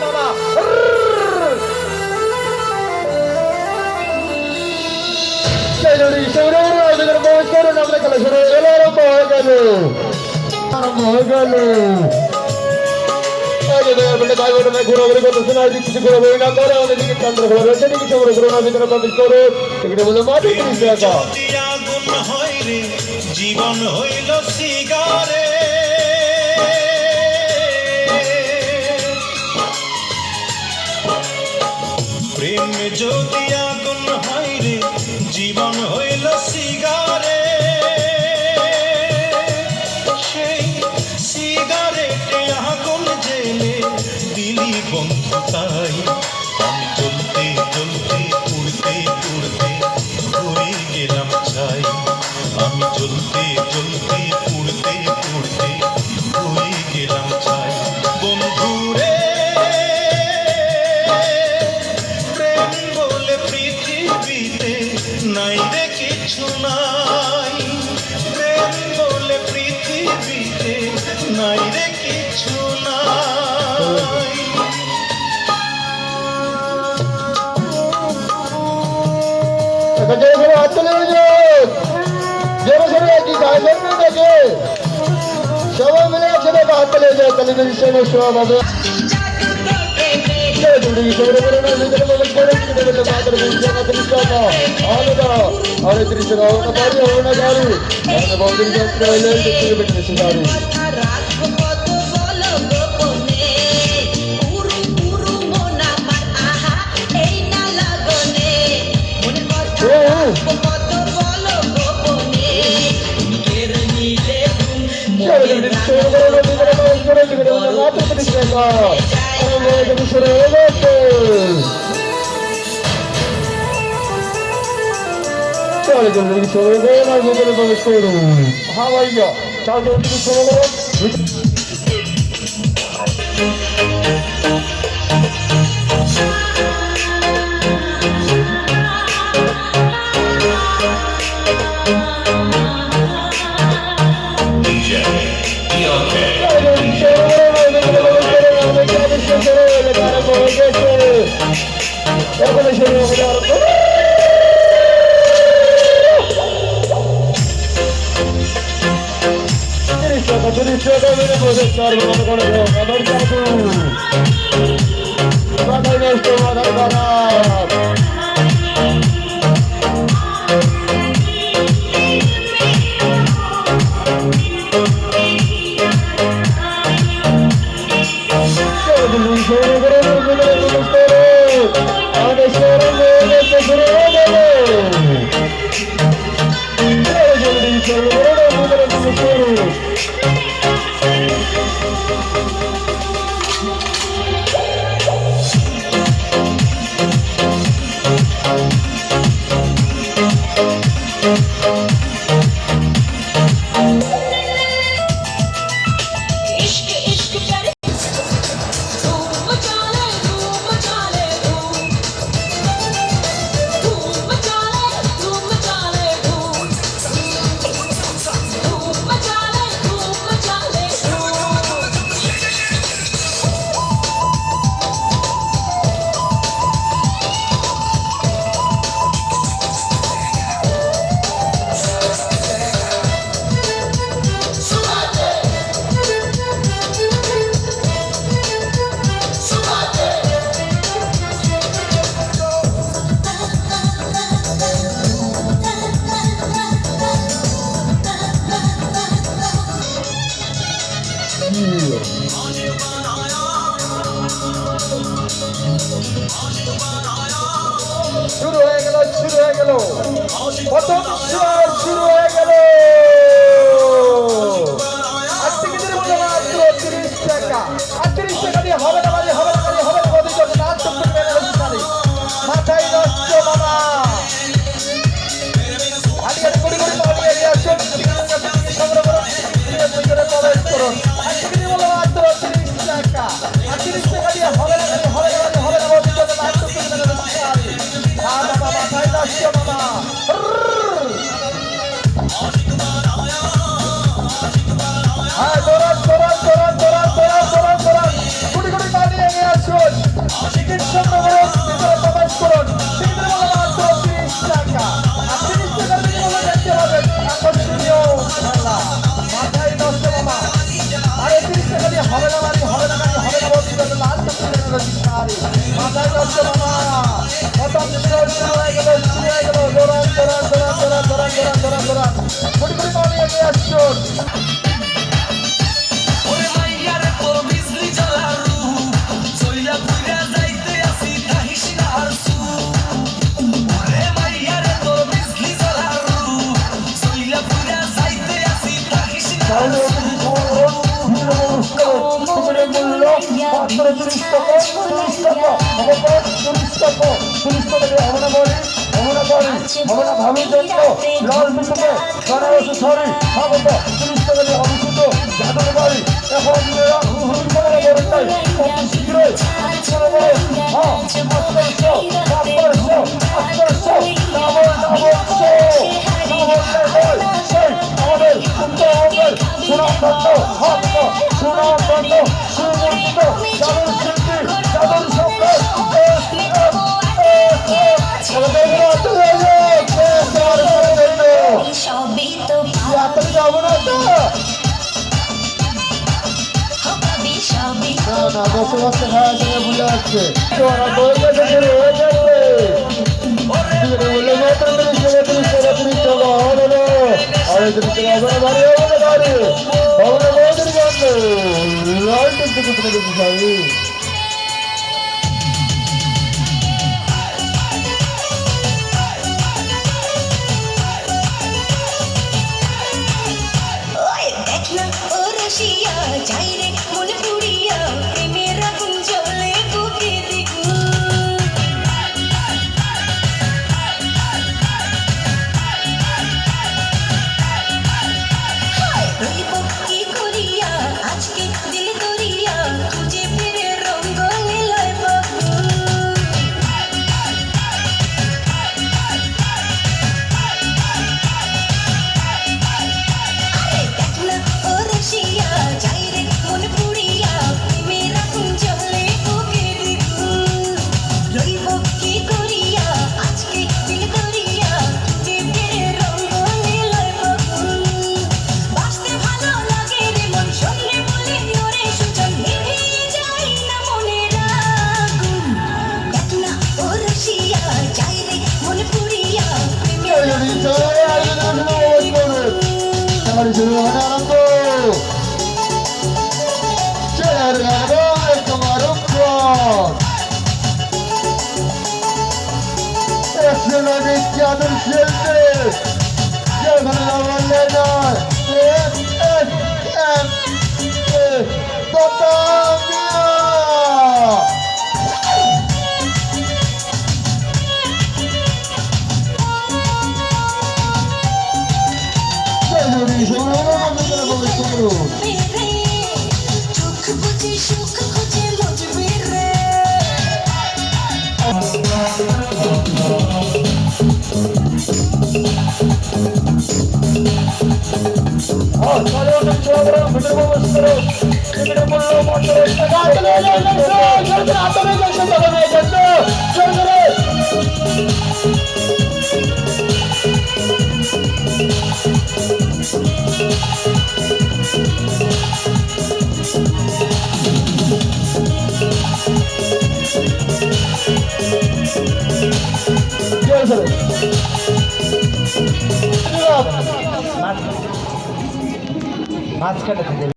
মামা। আমরা খেলা শুরু হয়ে গেল, আরম্ভ হয়ে গেল, ঘোরাঘুরি করতেছে না, কিছু ঘোরাঘুরি না করে আমাদের দিকে চন্দ্র ঘোরা রয়েছে, কিছু ঘোরাঘুরি ভিতরে প্রবেশ করে এখানে বলে মাটি জীবন হইল সিগারে প্রেম যদি আগুন হয় রে জীবন হইল সিগারে সেই সিগারেটে আগুন জেলে দিলি বন্ধু তাই আমি জ্বলতে জ্বলতে পুড়তে পুড়তে হয়ে গেলাম ছাই আমি জ্বলতে জ্বলতে পুড়তে পুড়তে হয়ে গেলাম ছাই বন্ধুরে প্রেম বলে পৃথিবীতে নাই রে কিছু নাই প্রেম বলে পৃথিবীতে নাই রে কিছু নাই হাত চলে সবাই মিলে একসাথে হাত চলে যায় টেলিভিশন সব হবে প্রথম শুরু হয়ে গেল। আজকে মাত্র 30 টাকা, 38 টাকা দিয়ে হবে না, হবে না, হবে না, হবে না, মাথায় নষ্ট মামা। আজকে কোটি কোটি পালিয়ে নিয়ে আসুন, সংগ্রহ করুন, প্রবেশ করুন। আজকে বলো মাত্র 30 টাকা, 38 টাকা দিয়ে হবে না, হবে না, হবে না, মাথায় নষ্ট মামা। টিকিট সংগ্রহ করুন, ভিতরে প্রবেশ করুন। টিকিটের মূল্য মাত্র 30 টাকা। আর 30 টাকার বিনিময়ে দেখতে পাবেন আকর্ষণীয় খেলা। মাথায় নষ্ট মামা। আর এই 30 টাকা দিয়ে হবে না মানে হবে না মানে হবে না বলতে গেলে লাস্ট শাড়ি। মাথায় নষ্ট মামা। প্রথম শুরু হয়ে গেল, শুরু হয়ে গেল। দৌড়ান দৌড়ান দৌড়ান দৌড়ান দৌড়ান দৌড়ান দৌড়ান দৌড়ান। কোটি কোটি পানি এগিয়ে আসুন। ওরে মাইয়ারে তোর বিজলি জ্বালারু চইলা পুইরা যাইতে আসি কাহিস না আরসু ওরে মাইয়ারে তোর বিজলি জ্বালারু চইলা পুইরা যাইতে আসি কাহিস না তাহলে তুমি বলুন, টিকিটের মূল্য মাত্র 30 টাকা, 30 টাকা। হবে তো 30 টাকা। 30 টাকা দিয়ে হবে না বলি, হবে না বলি, হবে না ভাবির জন্য লাল বিশুকে বেনারসি শাড়ি। হবে তো 30 টাকা দিয়ে হবে শুধু জাদুর বাড়ি। এখন মেয়েরা হুড় করে বলে তাই অতি শীঘ্রই করে বলে হ্যাঁ 800 ডাবল ডাবল শো সেই আমাদের উত্তরবঙ্গের সুনামধন্য ভক্ত সুনামধন্য সুমূর্ত জাদুর শিল্পী জাদুর সম্রাট সবই তো আপনি যাবো না তো হবে সবই তো না বসে বসে খাওয়া থেকে ভুলে যাচ্ছে তোরা বই গেছে শুরু হয়ে যাচ্ছে বলে মাত্র 30 টাকা 30 টাকা 30 টাকা হবে না আরে 30 টাকা হবে না বাড়ি হবে না বাড়ি হবে না বৌদির জন্য লাইট থেকে তুমি দেখি যাবি ওই দেখ না ও রসিয়া যাই রে মনে পুড়িয়া প্রেমের আগুন জ্বলে বুকে দ্বিগুণ রইব কি করিয়া আজকে দিল দরিয়া খুঁজে ফিরে রঙ্গ লীলায় বাবু আরে দেখ না ও রসিয়া যাই রে মন পুড়িয়া প্রেমের আগুন জ্বলে বুকে দ্বিগুণ রইব কি করিয়া আজকে দিল দরিয়া খুঁজে ফিরে রঙ্গ লীলায় বাবু বাসতে ভালো লাগে রে মন শুনলে বলে ওরে সুজন নিভিয়ে যায় না মনের আগুন দেখ না ও রসিয়া যাই রে মন পুড়িয়া প্রেমের আগুন জ্বলে সবাই শুরু হবে আনন্দ চেয়ার গানো তোমার একশো লাগে চাদর খেলতে যেখানে বললে নয় মেরে চোখ বুঝে সুখ খুঁজে মজবে রে মাঝখানে